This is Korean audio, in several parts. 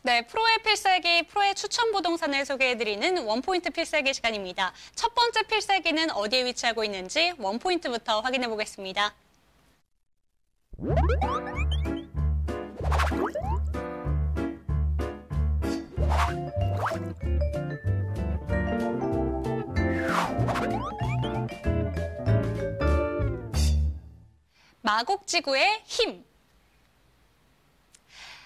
네, 프로의 필살기, 프로의 추천 부동산을 소개해드리는 원포인트 필살기 시간입니다. 첫 번째 필살기는 어디에 위치하고 있는지 원포인트부터 확인해 보겠습니다. 마곡지구의 힘.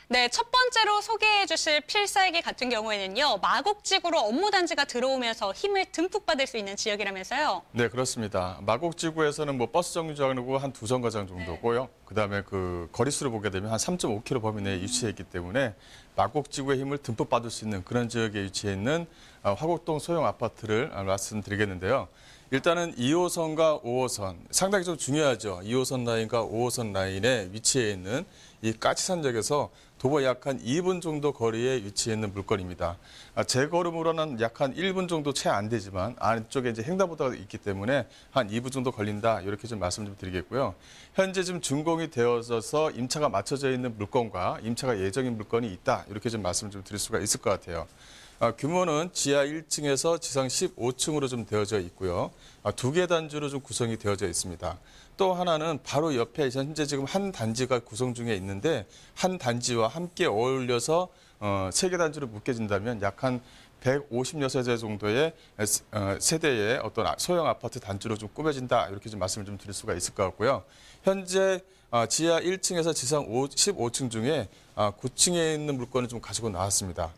네, 첫 번째로 소개해 주실 필살기 같은 경우에는요. 마곡지구로 업무단지가 들어오면서 힘을 듬뿍 받을 수 있는 지역이라면서요. 네, 그렇습니다. 마곡지구에서는 뭐 버스 정류장이고 한 2정거장 정도고요. 그다음에 그 거리수를 보게 되면 한 3.5km 범위 내에 위치해 있기 때문에 마곡지구의 힘을 듬뿍 받을 수 있는 그런 지역에 위치해 있는 화곡동 소형 아파트를 말씀드리겠는데요. 일단은 2호선과 5호선, 상당히 좀 중요하죠. 2호선 라인과 5호선 라인에 위치해 있는 이 까치산역에서 도보 약 한 2분 정도 거리에 위치해 있는 물건입니다. 제 걸음으로는 약 한 1분 정도 채 안 되지만 안쪽에 이제 횡단보도가 있기 때문에 한 2분 정도 걸린다. 이렇게 좀 말씀 좀 드리겠고요. 현재 지금 준공이 되어져서 임차가 맞춰져 있는 물건과 임차가 예정인 물건이 있다. 이렇게 좀 말씀 좀 드릴 수가 있을 것 같아요. 규모는 지하 1층에서 지상 15층으로 좀 되어져 있고요. 2개 단지로 좀 구성이 되어져 있습니다. 또 하나는 바로 옆에 현재 지금 한 단지가 구성 중에 있는데 한 단지와 함께 어울려서 3개 단지로 묶여진다면 약 한 156세대 정도의 세대의 어떤 소형 아파트 단지로 좀 꾸며진다. 이렇게 좀 말씀을 좀 드릴 수가 있을 것 같고요. 현재 지하 1층에서 지상 15층 중에 9층에 있는 물건을 좀 가지고 나왔습니다.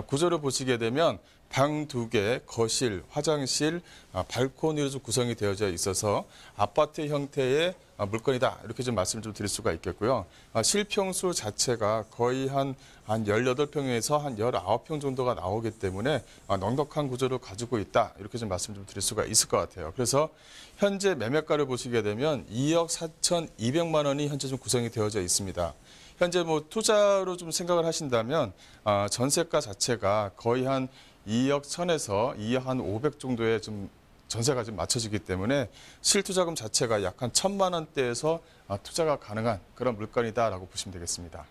구조를 보시게 되면 방 2개, 거실, 화장실, 발코니로 좀 구성이 되어져 있어서 아파트 형태의 물건이다. 이렇게 좀 말씀을 좀 드릴 수가 있겠고요. 실평수 자체가 거의 한 18평에서 한 19평 정도가 나오기 때문에 넉넉한 구조를 가지고 있다. 이렇게 좀 말씀 좀 드릴 수가 있을 것 같아요. 그래서 현재 매매가를 보시게 되면 2억 4,200만 원이 현재 좀 구성이 되어져 있습니다. 현재 뭐 투자로 좀 생각을 하신다면 전세가 자체가 거의 한 2억 1천에서 2억 한 500 정도의 좀 전세가 좀 맞춰지기 때문에 실투자금 자체가 약 한 1,000만 원대에서 투자가 가능한 그런 물건이다라고 보시면 되겠습니다.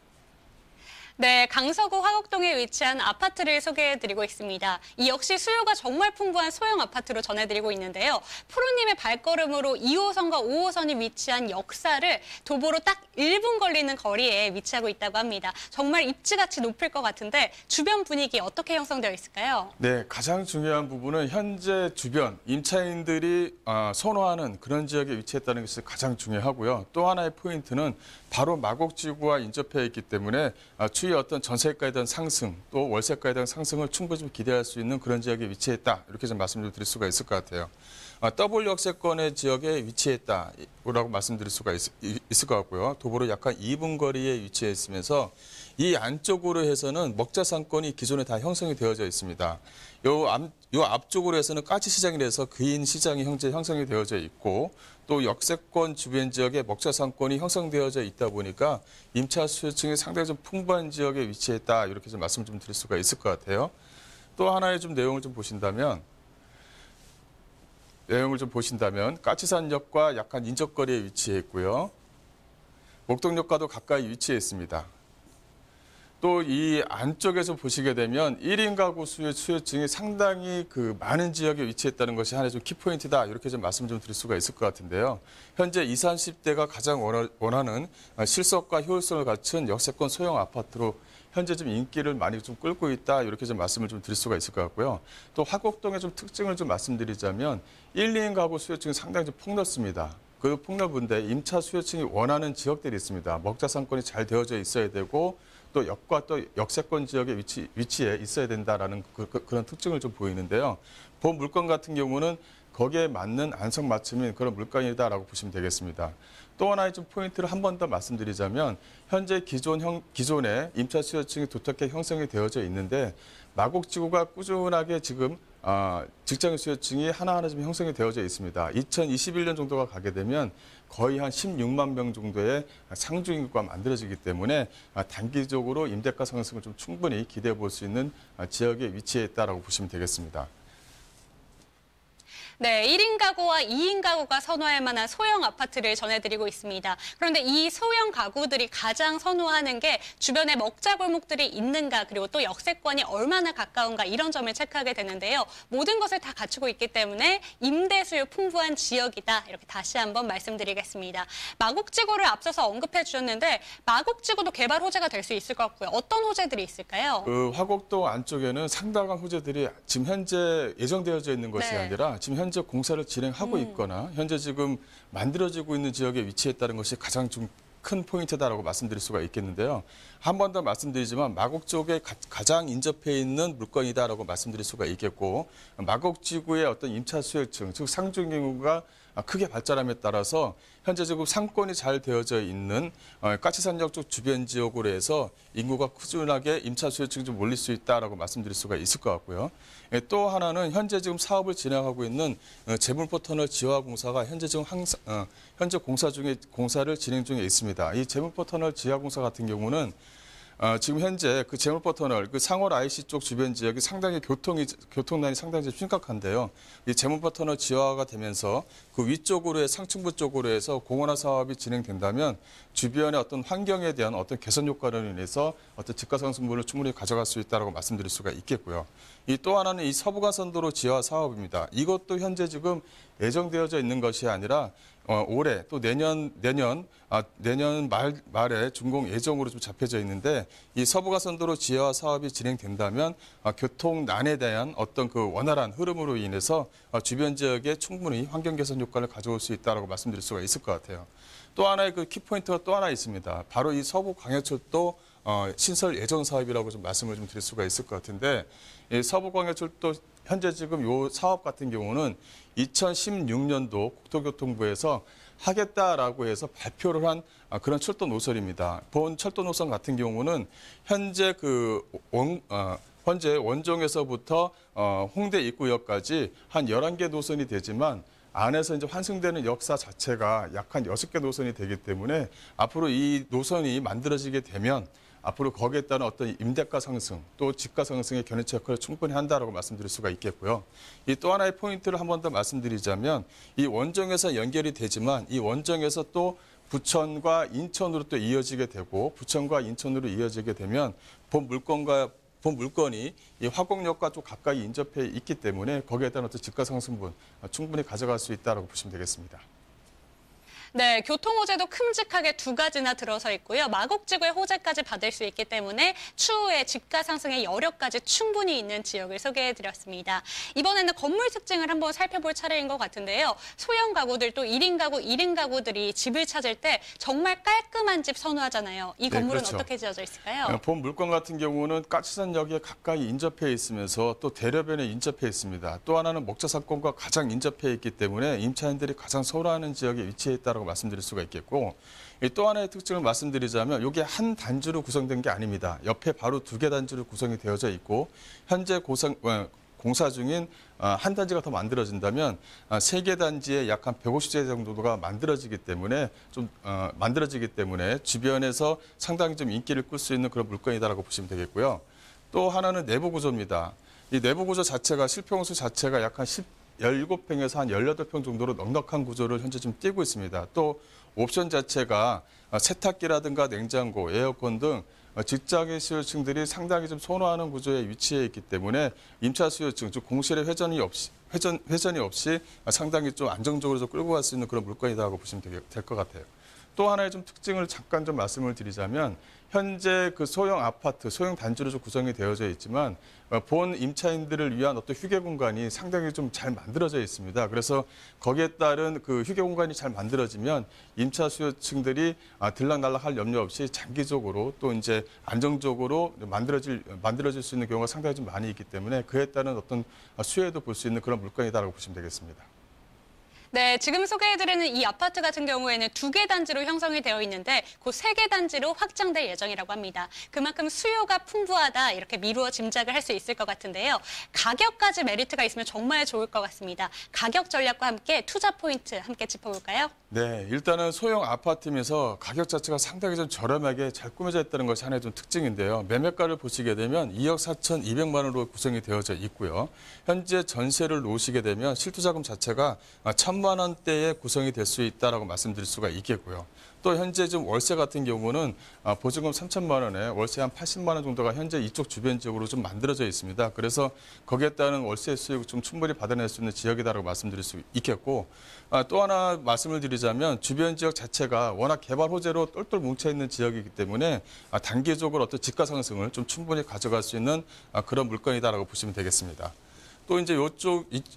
네, 강서구 화곡동에 위치한 아파트를 소개해드리고 있습니다. 이 역시 수요가 정말 풍부한 소형 아파트로 전해드리고 있는데요. 프로님의 발걸음으로 2호선과 5호선이 위치한 역사를 도보로 딱 1분 걸리는 거리에 위치하고 있다고 합니다. 정말 입지같이 높을 것 같은데 주변 분위기 어떻게 형성되어 있을까요? 네, 가장 중요한 부분은 현재 주변 임차인들이 선호하는 그런 지역에 위치했다는 것이 가장 중요하고요. 또 하나의 포인트는 바로 마곡지구와 인접해 있기 때문에 추후에 어떤 전세가에 대한 상승 또 월세가에 대한 상승을 충분히 좀 기대할 수 있는 그런 지역에 위치했다. 이렇게 좀 말씀을 드릴 수가 있을 것 같아요. 더블 역세권의 지역에 위치했다라고 말씀드릴 수가 있을 것 같고요. 도보로 약간 2분 거리에 위치해 있으면서 이 안쪽으로 해서는 먹자상권이 기존에 다 형성이 되어져 있습니다. 요 앞쪽으로 해서는 까치시장이라서 그인 시장이 현재 형성이 되어져 있고 또 역세권 주변 지역에 먹자상권이 형성되어져 있다 보니까 임차 수요층이 상당히 좀 풍부한 지역에 위치했다. 이렇게 좀 말씀을 좀 드릴 수가 있을 것 같아요. 또 하나의 좀 내용을 좀 보신다면 까치산역과 약간 인접거리에 위치해 있고요. 목동역과도 가까이 위치해 있습니다. 또 이 안쪽에서 보시게 되면 1인 가구 수요층이 상당히 많은 지역에 위치했다는 것이 하나의 좀 키포인트다. 이렇게 좀 말씀 좀 드릴 수가 있을 것 같은데요. 현재 20, 30대가 가장 원하는 실속과 효율성을 갖춘 역세권 소형 아파트로 현재 좀 인기를 많이 좀 끌고 있다. 이렇게 좀 말씀을 좀 드릴 수가 있을 것 같고요. 또 화곡동의 좀 특징을 좀 말씀드리자면 1, 2인 가구 수요층이 상당히 좀 폭넓습니다. 그 폭넓은데 임차 수요층이 원하는 지역들이 있습니다. 먹자상권이 잘 되어져 있어야 되고 또 역과 또 역세권 지역에 위치해 있어야 된다라는 그런 특징을 좀 보이는데요. 본 물건 같은 경우는 거기에 맞는 안성맞춤인 그런 물건이다라고 보시면 되겠습니다. 또 하나의 좀 포인트를 한 번 더 말씀드리자면 현재 기존의 임차 수요층이 두텁게 형성이 되어져 있는데 마곡지구가 꾸준하게 지금 직장 수요층이 하나하나 좀 형성이 되어져 있습니다. 2021년 정도가 가게 되면 거의 한 16만 명 정도의 상주 인구가 만들어지기 때문에 단기적으로 임대가 상승을 좀 충분히 기대해 볼 수 있는 지역에 위치해 있다라고 보시면 되겠습니다. 네, 1인 가구와 2인 가구가 선호할 만한 소형 아파트를 전해드리고 있습니다. 그런데 이 소형 가구들이 가장 선호하는 게 주변에 먹자골목들이 있는가, 그리고 또 역세권이 얼마나 가까운가, 이런 점을 체크하게 되는데요. 모든 것을 다 갖추고 있기 때문에 임대 수요 풍부한 지역이다, 이렇게 다시 한번 말씀드리겠습니다. 마곡지구를 앞서서 언급해 주셨는데 마곡지구도 개발 호재가 될 수 있을 것 같고요. 어떤 호재들이 있을까요? 그 화곡동 안쪽에는 상당한 호재들이 지금 현재 예정되어져 있는 것이 네. 아니라 지금 현재 공사를 진행하고 있거나 현재 지금 만들어지고 있는 지역에 위치했다는 것이 가장 좀 큰 포인트다라고 말씀드릴 수가 있겠는데요. 한 번 더 말씀드리지만 마곡 쪽에 가장 인접해 있는 물건이다라고 말씀드릴 수가 있겠고, 마곡지구의 어떤 임차 수요층, 즉 상중 인구가 크게 발전함에 따라서 현재 지금 상권이 잘 되어져 있는 까치산역 쪽 주변 지역으로 해서 인구가 꾸준하게 임차 수요층이 좀 몰릴 수 있다라고 말씀드릴 수가 있을 것 같고요. 또 하나는 현재 지금 사업을 진행하고 있는 제물포터널 지하공사가 현재 지금 현재 공사를 진행 중에 있습니다. 이 제물포터널 지하공사 같은 경우는 지금 현재 그 제물포터널, 그 상월 IC 쪽 주변 지역이 상당히 교통난이 상당히 심각한데요. 이 제물포터널 지하화가 되면서 그 위쪽으로의 상층부 쪽으로 해서 공원화 사업이 진행된다면 주변의 어떤 환경에 대한 어떤 개선 효과로 인해서 어떤 집가상승분을 충분히 가져갈 수 있다고 말씀드릴 수가 있겠고요. 이 또 하나는 이 서부가선도로 지하 사업입니다. 이것도 현재 지금 예정되어져 있는 것이 아니라 올해 또 내년 말에 준공 예정으로 좀 잡혀져 있는데, 이 서부가선도로 지하 사업이 진행된다면 교통난에 대한 어떤 그 원활한 흐름으로 인해서 주변 지역에 충분히 환경 개선 효과를 가져올 수 있다고 말씀드릴 수가 있을 것 같아요. 또 하나의 그 키포인트가 또 하나 있습니다. 바로 이 서부광역철도 신설 예정 사업이라고 좀 말씀을 좀 드릴 수가 있을 것 같은데, 이 서부광역철도 현재 지금 요 사업 같은 경우는 2016년도 국토교통부에서 하겠다라고 해서 발표를 한 그런 철도 노선입니다. 본 철도 노선 같은 경우는 현재 현재 원종에서부터 홍대 입구역까지 한 11개 노선이 되지만 안에서 이제 환승되는 역사 자체가 약 한 6개 노선이 되기 때문에 앞으로 이 노선이 만들어지게 되면 앞으로 거기에 따른 어떤 임대가 상승, 또 집가 상승의 견인차 역할을 충분히 한다라고 말씀드릴 수가 있겠고요. 이 또 하나의 포인트를 한 번 더 말씀드리자면, 이 원정에서 연결이 되지만 이 원정에서 또 부천과 인천으로 또 이어지게 되고, 부천과 인천으로 이어지게 되면 본 물건이 이 화곡역과 좀 가까이 인접해 있기 때문에 거기에 따른 어떤 집가 상승분 충분히 가져갈 수 있다라고 보시면 되겠습니다. 네, 교통 호재도 큼직하게 두 가지나 들어서 있고요. 마곡지구의 호재까지 받을 수 있기 때문에 추후에 집가 상승의 여력까지 충분히 있는 지역을 소개해드렸습니다. 이번에는 건물 특징을 한번 살펴볼 차례인 것 같은데요. 소형 가구들 또 1인 가구, 2인 가구들이 집을 찾을 때 정말 깔끔한 집 선호하잖아요. 이 건물은 그렇죠. 어떻게 지어져 있을까요? 본 물건 같은 경우는 까치산역에 가까이 인접해 있으면서 또 대로변에 인접해 있습니다. 또 하나는 목자상권과 가장 인접해 있기 때문에 임차인들이 가장 선호하는 지역에 위치해 있다고 말씀드릴 수가 있겠고, 또 하나의 특징을 말씀드리자면 이게 한 단지로 구성된 게 아닙니다. 옆에 바로 2개 단지로 구성이 되어져 있고, 현재 공사 중인 한 단지가 더 만들어진다면 3개 단지에 약 한 150세 정도가 만들어지기 때문에 주변에서 상당히 좀 인기를 끌 수 있는 그런 물건이다라고 보시면 되겠고요. 또 하나는 내부 구조입니다. 이 내부 구조 자체가 실평수 자체가 약 한 17평에서 한 18평 정도로 넉넉한 구조를 현재 좀 띄고 있습니다. 또 옵션 자체가 세탁기라든가 냉장고, 에어컨 등 직장인 수요층들이 상당히 좀 선호하는 구조에 위치해 있기 때문에 임차 수요층, 즉 공실의 회전이 없이 상당히 좀 안정적으로 좀 끌고 갈 수 있는 그런 물건이라고 보시면 될 것 같아요. 또 하나의 좀 특징을 잠깐 좀 말씀을 드리자면, 현재 그 소형 아파트, 소형 단지로 좀 구성이 되어져 있지만 본 임차인들을 위한 어떤 휴게 공간이 상당히 좀 잘 만들어져 있습니다. 그래서 거기에 따른 그 휴게 공간이 잘 만들어지면 임차 수요층들이 들락날락할 염려 없이 장기적으로 또 이제 안정적으로 만들어질 수 있는 경우가 상당히 좀 많이 있기 때문에 그에 따른 어떤 수혜도 볼 수 있는 그런 물건이다라고 보시면 되겠습니다. 네, 지금 소개해드리는 이 아파트 같은 경우에는 2개 단지로 형성이 되어 있는데 곧 3개 단지로 확장될 예정이라고 합니다. 그만큼 수요가 풍부하다, 이렇게 미루어 짐작을 할 수 있을 것 같은데요. 가격까지 메리트가 있으면 정말 좋을 것 같습니다. 가격 전략과 함께 투자 포인트 함께 짚어볼까요? 네, 일단은 소형 아파트면서 가격 자체가 상당히 좀 저렴하게 잘 꾸며져 있다는 것이 하나의 좀 특징인데요. 매매가를 보시게 되면 2억 4,200만 원으로 구성이 되어져 있고요. 현재 전세를 놓으시게 되면 실투자금 자체가 1,000만 원대에 구성이 될 수 있다라고 말씀드릴 수가 있겠고요. 또 현재 좀 월세 같은 경우는 보증금 3천만 원에 월세 한 80만 원 정도가 현재 이쪽 주변 지역으로 좀 만들어져 있습니다. 그래서 거기에 따른 월세 수익을 좀 충분히 받아낼 수 있는 지역이다라고 말씀드릴 수 있겠고, 또 하나 말씀을 드리자면 주변 지역 자체가 워낙 개발 호재로 똘똘 뭉쳐 있는 지역이기 때문에 단기적으로 어떤 집가 상승을 좀 충분히 가져갈 수 있는 그런 물건이다라고 보시면 되겠습니다. 또 이제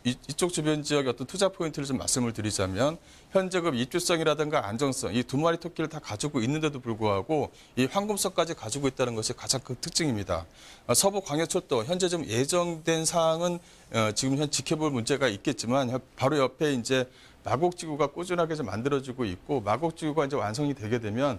이쪽 주변 지역의 어떤 투자 포인트를 좀 말씀을 드리자면 현재 그 입주성이라든가 안정성 이 두 마리 토끼를 다 가지고 있는데도 불구하고 이 황금성까지 가지고 있다는 것이 가장 큰 특징입니다. 서부 광해철도 현재 좀 예정된 사항은 지금 현 지켜볼 문제가 있겠지만 바로 옆에 이제 마곡지구가 꾸준하게 좀 만들어지고 있고 마곡지구가 이제 완성이 되게 되면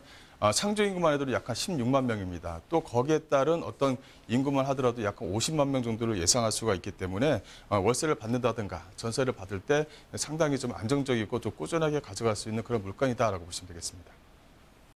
상주 인구만 해도 약간 16만 명입니다. 또 거기에 따른 어떤 인구만 하더라도 약간 50만 명 정도를 예상할 수가 있기 때문에 월세를 받는다든가 전세를 받을 때 상당히 좀 안정적이고 좀 꾸준하게 가져갈 수 있는 그런 물건이다라고 보시면 되겠습니다.